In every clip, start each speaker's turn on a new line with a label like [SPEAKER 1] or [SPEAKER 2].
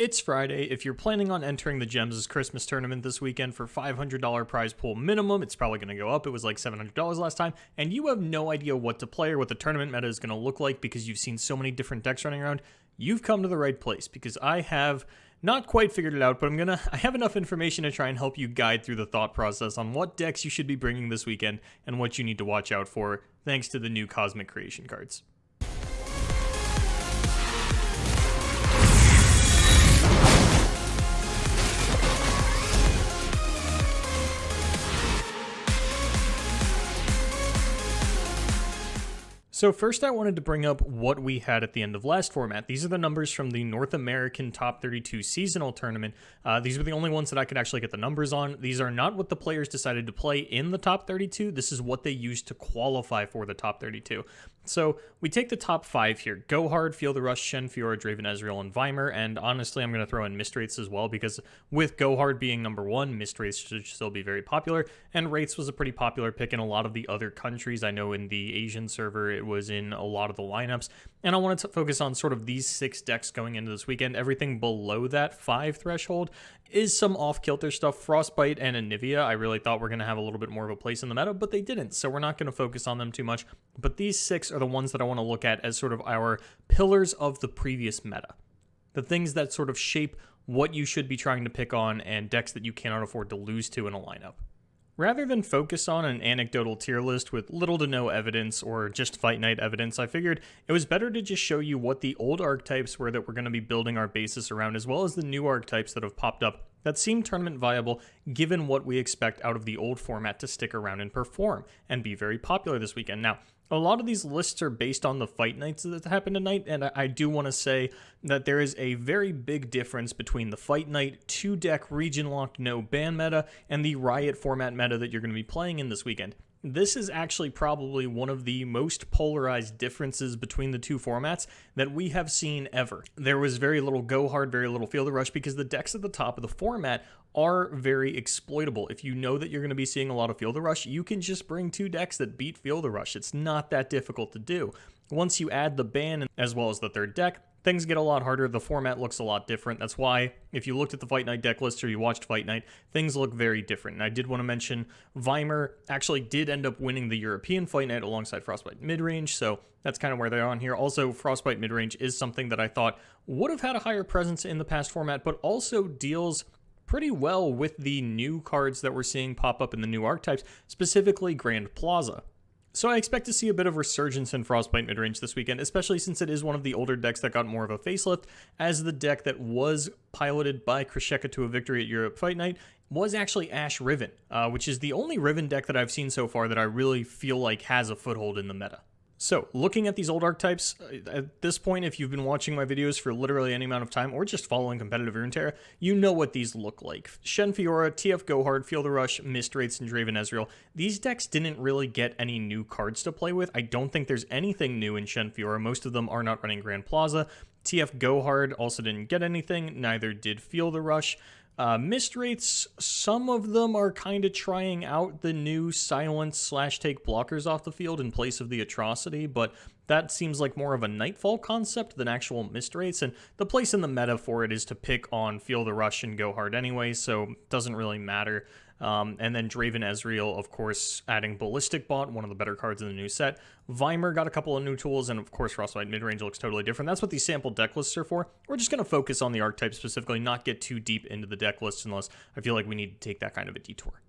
[SPEAKER 1] It's Friday. If you're planning on entering the Gems' Christmas tournament this weekend for $500 prize pool minimum, it's probably going to go up. It was like $700 last time, and you have no idea what to play or what the tournament meta is going to look like because you've seen so many different decks running around, you've come to the right place because I have not quite figured it out, but I have enough information to try and help you guide through the thought process on what decks you should be bringing this weekend and what you need to watch out for thanks to the new Cosmic Creation cards. So first I wanted to bring up what we had at the end of last format. These are the numbers from the North American Top 32 Seasonal Tournament. These were the only ones that I could actually get the numbers on. These are not what the players decided to play in the Top 32. This is what they used to qualify for the Top 32. So we take the top 5 here. Gohard, Feel the Rush, Shen, Fiora, Draven, Ezreal, and Vimer. And honestly, I'm going to throw in Mist Wraiths as well because with Gohard being number 1, Mist Wraiths should still be very popular. And Wraiths was a pretty popular pick in a lot of the other countries. I know in the Asian server, it was in a lot of the lineups. And I wanted to focus on sort of these 6 decks going into this weekend. Everything below that 5 threshold is some off-kilter stuff. Frostbite and Anivia, I really thought were going to have a little bit more of a place in the meta, but they didn't. So we're not going to focus on them too much. But these 6 are the ones that I want to look at as sort of our pillars of the previous meta. The things that sort of shape what you should be trying to pick on and decks that you cannot afford to lose to in a lineup. Rather than focus on an anecdotal tier list with little to no evidence or just fight night evidence, I figured it was better to just show you what the old archetypes were that we're going to be building our basis around, as well as the new archetypes that have popped up that seem tournament viable given what we expect out of the old format to stick around and perform and be very popular this weekend. Now, a lot of these lists are based on the fight nights that happen tonight, and I do want to say that there is a very big difference between the fight night 2-deck region-locked no ban meta and the Riot format meta that you're going to be playing in this weekend. This is actually probably one of the most polarized differences between the two formats that we have seen ever. There was very little Go Hard, very little Feel the Rush because the decks at the top of the format are very exploitable. If you know that you're going to be seeing a lot of Feel the Rush, you can just bring 2 decks that beat Feel the Rush. It's not that difficult to do. Once you add the ban as well as the 3rd deck, things get a lot harder. The format looks a lot different. That's why if you looked at the Fight Night deck list or you watched Fight Night, things look very different. And I did want to mention Vimer actually did end up winning the European Fight Night alongside Frostbite Midrange, so that's kind of where they're on here. Also, Frostbite Midrange is something that I thought would have had a higher presence in the past format, but also deals pretty well with the new cards that we're seeing pop up in the new archetypes, specifically Grand Plaza. So I expect to see a bit of resurgence in Frostbite Midrange this weekend, especially since it is one of the older decks that got more of a facelift, as the deck that was piloted by Krisheka to a victory at Europe Fight Night was actually Ash Riven, which is the only Riven deck that I've seen so far that I really feel like has a foothold in the meta. So, looking at these old archetypes, at this point, if you've been watching my videos for literally any amount of time, or just following competitive Runeterra, you know what these look like. Shen Fiora, TF Gohard, Feel the Rush, Mist Wraiths, and Draven Ezreal. These decks didn't really get any new cards to play with. I don't think there's anything new in Shen Fiora. Most of them are not running Grand Plaza. TF Gohard also didn't get anything, neither did Feel the Rush. Mist Wraiths, some of them are kind of trying out the new silence/take blockers off the field in place of the Atrocity, but that seems like more of a Nightfall concept than actual Mist Wraiths, and the place in the meta for it is to pick on Feel the Rush and Go Hard anyway, so it doesn't really matter. And then Draven Ezreal, of course, adding Ballistic Bot, one of the better cards in the new set. Vimer got a couple of new tools, and of course Frostbite Midrange looks totally different. That's what these sample deck lists are for. We're just going to focus on the archetype specifically, not get too deep into the deck lists unless I feel like we need to take that kind of a detour.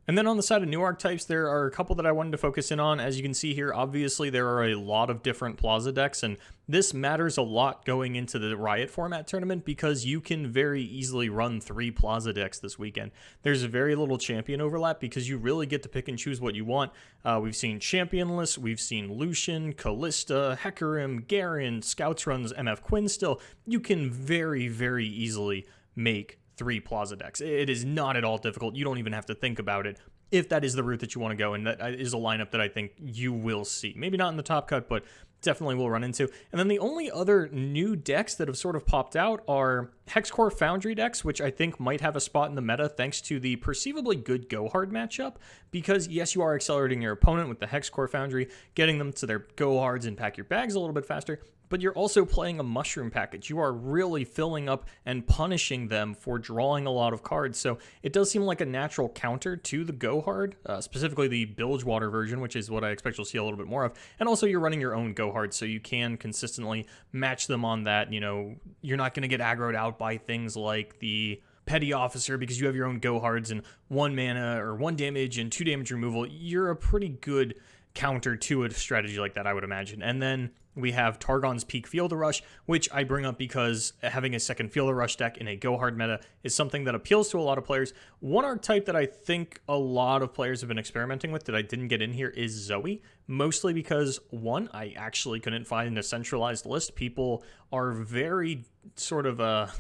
[SPEAKER 1] And then on the side of new archetypes, there are a couple that I wanted to focus in on. As you can see here, obviously there are a lot of different Plaza decks, and this matters a lot going into the Riot format tournament because you can very easily run 3 Plaza decks this weekend. There's very little champion overlap because you really get to pick and choose what you want. We've seen Championless, we've seen Lucian, Kalista, Hecarim, Garen, Scouts runs MF Quinn still. You can very, very easily make 3 Plaza decks. It is not at all difficult. You don't even have to think about it if that is the route that you want to go, and that is a lineup that I think you will see. Maybe not in the top cut, but definitely will run into. And then the only other new decks that have sort of popped out are Hexcore Foundry decks, which I think might have a spot in the meta thanks to the perceivably good Go Hard matchup, because yes, you are accelerating your opponent with the Hexcore Foundry, getting them to their Go Hards and pack your bags a little bit faster, but you're also playing a mushroom package. You are really filling up and punishing them for drawing a lot of cards. So it does seem like a natural counter to the Go Hard, specifically the Bilgewater version, which is what I expect you'll see a little bit more of. And also you're running your own Go Hard, so you can consistently match them on that. You know, you're not going to get aggroed out by things like the Petty Officer because you have your own Go Hards and 1 mana or 1 damage and 2 damage removal. You're a pretty good counter to a strategy like that, I would imagine. And then we have Targon's Peak Field of Rush, which I bring up because having a second Field of Rush deck in a Go Hard meta is something that appeals to a lot of players. One archetype that I think a lot of players have been experimenting with that I didn't get in here is Zoe, mostly because, one, I actually couldn't find a centralized list. People are very sort of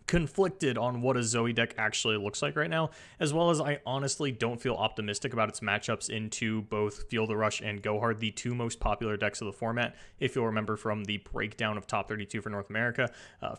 [SPEAKER 1] conflicted on what a Zoe deck actually looks like right now, as well as I honestly don't feel optimistic about its matchups into both Field of Rush and Go Hard, the two most popular decks of the format. If you'll remember from the breakdown of top 32 for North America,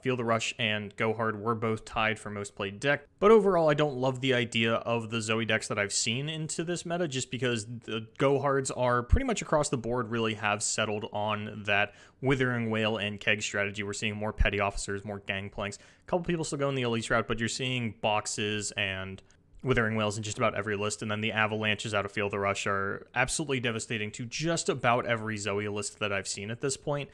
[SPEAKER 1] Field of Rush and Go Hard were both tied for most played deck. But overall, I don't love the idea of the Zoe decks that I've seen into this meta, just because the Go Hards are pretty much across the board really have settled on that Withering Whale and Keg strategy. We're seeing more Petty Officers, more Gangplanks. A couple people still go in the Elite route, but you're seeing Boxes and Withering Whales in just about every list, and then the Avalanches out of Field of Rush are absolutely devastating to just about every Zoe list that I've seen at this point.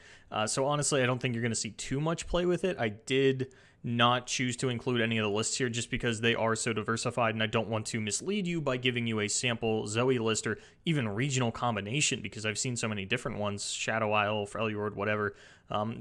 [SPEAKER 1] So honestly, I don't think you're going to see too much play with it. I did not choose to include any of the lists here just because they are so diversified, and I don't want to mislead you by giving you a sample Zoe list or even regional combination, because I've seen so many different ones, Shadow Isle, Freljord, whatever.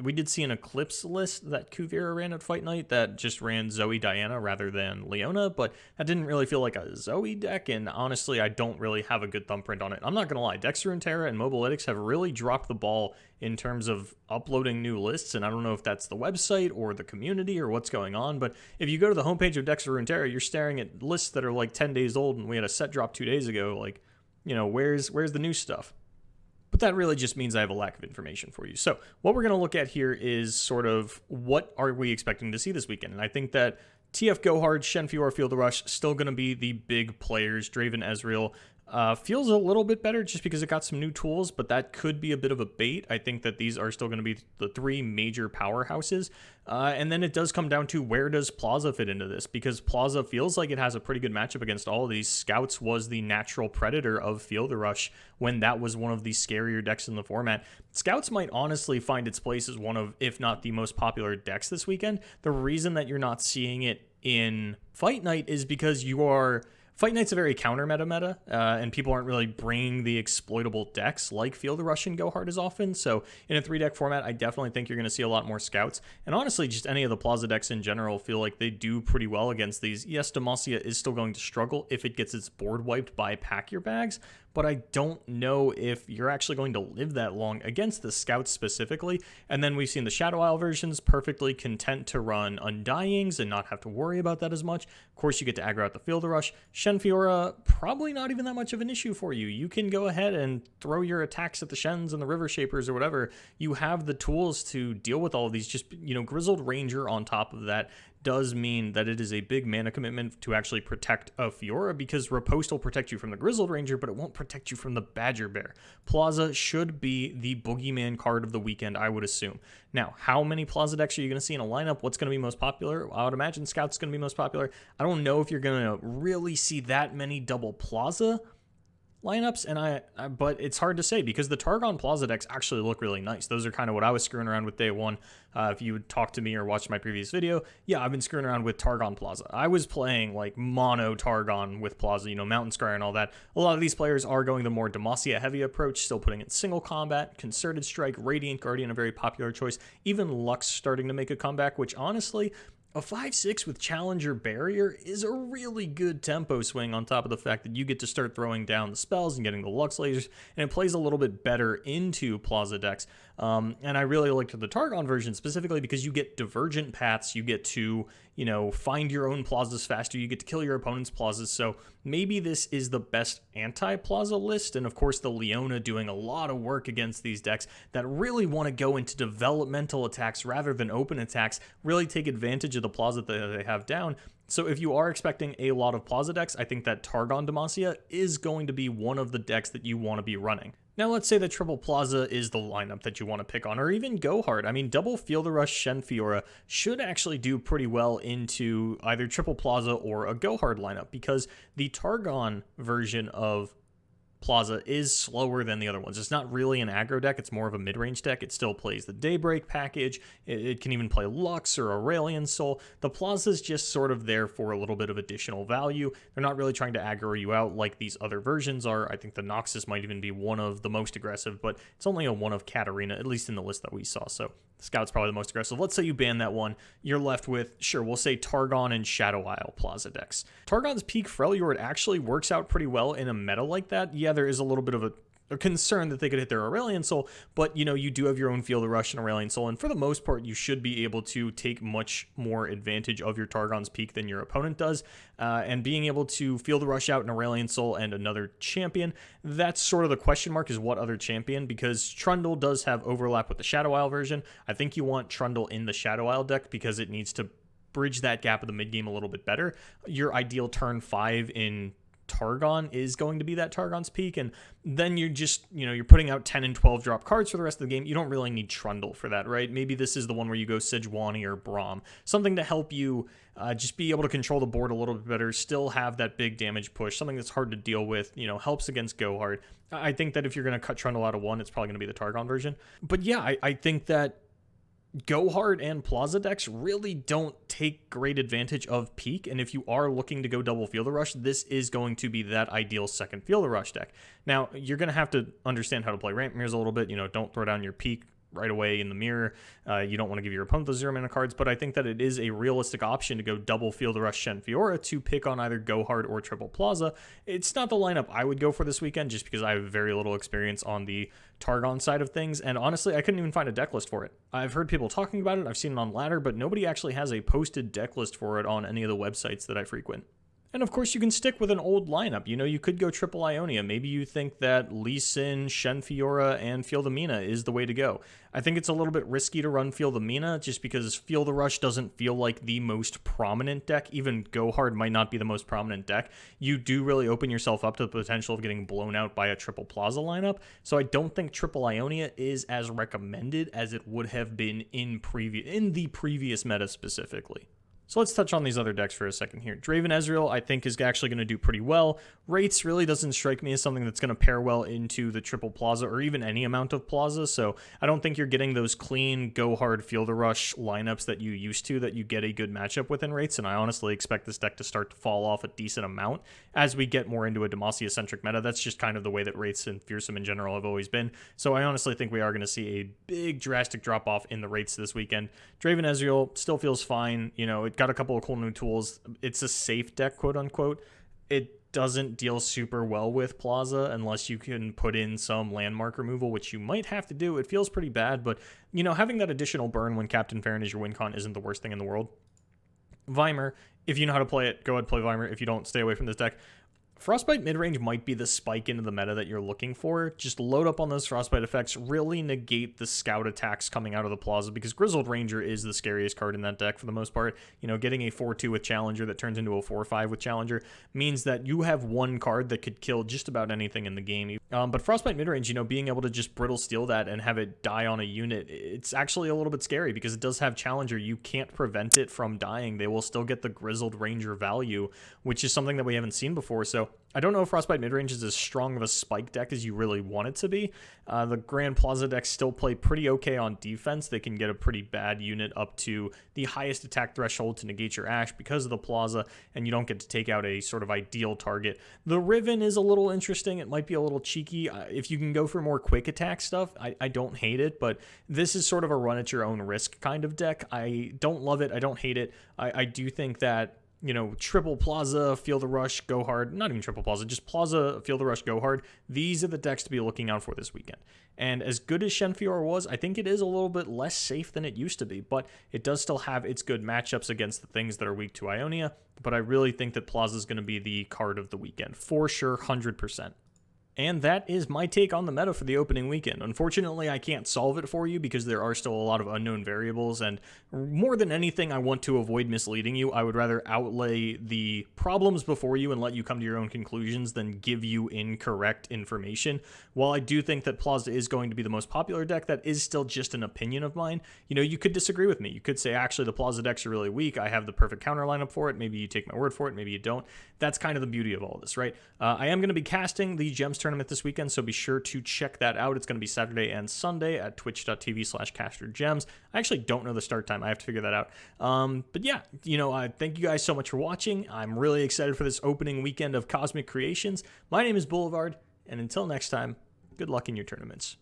[SPEAKER 1] We did see an Eclipse list that Kuvira ran at Fight Night that just ran Zoe Diana rather than Leona, but that didn't really feel like a Zoe deck, and honestly, I don't really have a good thumbprint on it. I'm not going to lie, Dex Runeterra and Mobalytics have really dropped the ball in terms of uploading new lists, and I don't know if that's the website or the community or what's going on, but if you go to the homepage of Dex Runeterra, you're staring at lists that are like 10 days old, and we had a set drop 2 days ago. Like, you know, where's the new stuff? But that really just means I have a lack of information for you. So what we're going to look at here is sort of what are we expecting to see this weekend. And I think that TF Go Hard, Shen Fiora, Field of Rush, still going to be the big players. Draven Ezreal feels a little bit better just because it got some new tools, but that could be a bit of a bait. I think that these are still going to be the three major powerhouses. And then it does come down to, where does Plaza fit into this? Because Plaza feels like it has a pretty good matchup against all of these. Scouts was the natural predator of Field of Rush when that was one of the scarier decks in the format. Scouts might honestly find its place as one of, if not the most popular decks this weekend. The reason that you're not seeing it in Fight Night is because Fight Night's a very counter meta, and people aren't really bringing the exploitable decks like Field of Rush and Go Hard as often. So in a 3-deck format, I definitely think you're going to see a lot more Scouts. And honestly, just any of the Plaza decks in general feel like they do pretty well against these. Yes, Demacia is still going to struggle if it gets its board wiped by Pack Your Bags, but I don't know if you're actually going to live that long against the Scouts specifically. And then we've seen the Shadow Isle versions perfectly content to run Undyings and not have to worry about that as much. Of course, you get to aggro out the Field of Rush. Shen Fiora, probably not even that much of an issue for you. You can go ahead and throw your attacks at the Shens and the River Shapers or whatever. You have the tools to deal with all of these. Just, Grizzled Ranger on top of that does mean that it is a big mana commitment to actually protect a Fiora, because Riposte will protect you from the Grizzled Ranger, but it won't protect you from the Badger Bear. Plaza should be the boogeyman card of the weekend, I would assume. Now, how many Plaza decks are you going to see in a lineup? What's going to be most popular? I would imagine Scout's going to be most popular. I don't know if you're going to really see that many double Plaza lineups, and but it's hard to say because the Targon Plaza decks actually look really nice. Those are kind of what I was screwing around with day one. If you would talk to me or watch my previous video, yeah, I've been screwing around with Targon Plaza. I was playing like mono Targon with Plaza, Mountain Scryer and all that. A lot of these players are going the more Demacia heavy approach, still putting in single combat, Concerted Strike, Radiant Guardian, a very popular choice. Even Lux starting to make a comeback, which honestly, a 5/6 with Challenger Barrier is a really good tempo swing, on top of the fact that you get to start throwing down the spells and getting the Lux lasers, and it plays a little bit better into Plaza decks. And I really liked the Targon version specifically because you get divergent paths, you get to, find your own Plazas faster, you get to kill your opponent's Plazas, so maybe this is the best anti-Plaza list, and of course the Leona doing a lot of work against these decks that really want to go into developmental attacks rather than open attacks, really take advantage of the Plaza that they have down. So if you are expecting a lot of Plaza decks, I think that Targon Demacia is going to be one of the decks that you want to be running. Now, let's say that Triple Plaza is the lineup that you want to pick on, or even Go Hard. I mean, double Feel the Rush Shen Fiora should actually do pretty well into either Triple Plaza or a Go Hard lineup, because the Targon version of Plaza is slower than the other ones. It's not really an aggro deck, it's more of a mid-range deck. It still plays the Daybreak package, it can even play Lux or Aurelion Soul. The Plaza's just sort of there for a little bit of additional value. They're not really trying to aggro you out like these other versions are. I think the Noxus might even be one of the most aggressive, but it's only a one of Katarina, at least in the list that we saw, so Scout's probably the most aggressive. Let's say you ban that one. You're left with, sure, we'll say Targon and Shadow Isle Plaza decks. Targon's Peak Freljord actually works out pretty well in a meta like that. Yeah, there is a little bit of a concern that they could hit their Aurelion Soul, but you know, you do have your own Feel the Rush and Aurelion Soul, and for the most part, you should be able to take much more advantage of your Targon's Peak than your opponent does, and being able to Feel the Rush out an Aurelion Soul and another champion, that's sort of the question mark, is what other champion, because Trundle does have overlap with the Shadow Isle version. I think you want Trundle in the Shadow Isle deck because it needs to bridge that gap of the mid game a little bit better. Your ideal turn 5 in Targon is going to be that Targon's Peak, and then you're just, you know, you're putting out 10 and 12 drop cards for the rest of the game. You don't really need Trundle for that, right? Maybe this is the one where you go Sejuani or Braum, something to help you just be able to control the board a little bit better, still have that big damage push, something that's hard to deal with, you know, helps against Go Hard. I think that if you're going to cut Trundle out of one, it's probably going to be the Targon version. But yeah, I think that Go Hard and Plaza decks really don't take great advantage of Peak, and if you are looking to go double Feel the Rush, this is going to be that ideal second Feel the Rush deck. Now, you're going to have to understand how to play ramp mirrors a little bit. You know, don't throw down your Peak right away in the mirror. You don't want to give your opponent those 0 mana cards, but I think that it is a realistic option to go double Feel the Rush Shen Fiora to pick on either Go Hard or Triple Plaza. It's not the lineup I would go for this weekend, just because I have very little experience on the Targon side of things, and honestly, I couldn't even find a deck list for it. I've heard people talking about it, I've seen it on Ladder, but nobody actually has a posted deck list for it on any of the websites that I frequent. And of course, you can stick with an old lineup. You know, you could go Triple Ionia. Maybe you think that Lee Sin, Shen Fiora, and Feel the Mina is the way to go. I think it's a little bit risky to run Feel the Mina, just because Feel the Rush doesn't feel like the most prominent deck. Even Go Hard might not be the most prominent deck. You do really open yourself up to the potential of getting blown out by a Triple Plaza lineup. So I don't think Triple Ionia is as recommended as it would have been in the previous meta specifically. So let's touch on these other decks for a second here. Draven Ezreal, I think, is actually going to do pretty well. Wraiths really doesn't strike me as something that's going to pair well into the Triple Plaza or even any amount of Plaza, so I don't think you're getting those clean, go hard, feel the rush lineups that you used to, that you get a good matchup with in Wraiths, and I honestly expect this deck to start to fall off a decent amount as we get more into a Demacia-centric meta. That's just kind of the way that Wraiths and Fearsome in general have always been, so I honestly think we are going to see a big, drastic drop-off in the Wraiths this weekend. Draven Ezreal still feels fine, you know, it got a couple of cool new tools. It's a safe deck, quote unquote. It doesn't deal super well with Plaza unless you can put in some landmark removal, which you might have to do. It feels pretty bad, but you know, having that additional burn when Captain Farron is your win con isn't the worst thing in the world. Vimer, if you know how to play it, go ahead and play Vimer. If you don't, stay away from this deck. Frostbite midrange might be the spike into the meta that you're looking for. Just load up on those Frostbite effects, really negate the scout attacks coming out of the Plaza, because Grizzled Ranger is the scariest card in that deck for the most part. You know, getting a 4-2 with Challenger that turns into a 4-5 with Challenger means that you have one card that could kill just about anything in the game. But Frostbite midrange, you know, being able to just Brittle Steel that and have it die on a unit, it's actually a little bit scary because it does have Challenger. You can't prevent it from dying. They will still get the Grizzled Ranger value, which is something that we haven't seen before. So I don't know if Frostbite midrange is as strong of a spike deck as you really want it to be. The Grand Plaza decks still play pretty okay on defense. They can get a pretty bad unit up to the highest attack threshold to negate your Ashe because of the Plaza, and you don't get to take out a sort of ideal target. The Riven is a little interesting. It might be a little cheeky. If you can go for more quick attack stuff, I don't hate it, but this is sort of a run at your own risk kind of deck. I don't love it. I don't hate it. I do think that, you know, Triple Plaza, Feel the Rush, Go Hard, not even Triple Plaza, just Plaza, Feel the Rush, Go Hard. These are the decks to be looking out for this weekend. And as good as Shen Fiora was, I think it is a little bit less safe than it used to be, but it does still have its good matchups against the things that are weak to Ionia. But I really think that Plaza is going to be the card of the weekend, for sure, 100%. And that is my take on the meta for the opening weekend. Unfortunately, I can't solve it for you because there are still a lot of unknown variables, and more than anything, I want to avoid misleading you. I would rather outlay the problems before you and let you come to your own conclusions than give you incorrect information. While I do think that Plaza is going to be the most popular deck, that is still just an opinion of mine. You know, you could disagree with me. You could say, actually, the Plaza decks are really weak. I have the perfect counter lineup for it. Maybe you take my word for it. Maybe you don't. That's kind of the beauty of all this, right? I am going to be casting the Gems tournament this weekend, so be sure to check that out. It's going to be Saturday and Sunday at twitch.tv/castergems. I actually don't know the start time. I have to figure that out. But yeah, you know, thank you guys so much for watching. I'm really excited for this opening weekend of Cosmic Creations. My name is Boulevard, and until next time, good luck in your tournaments.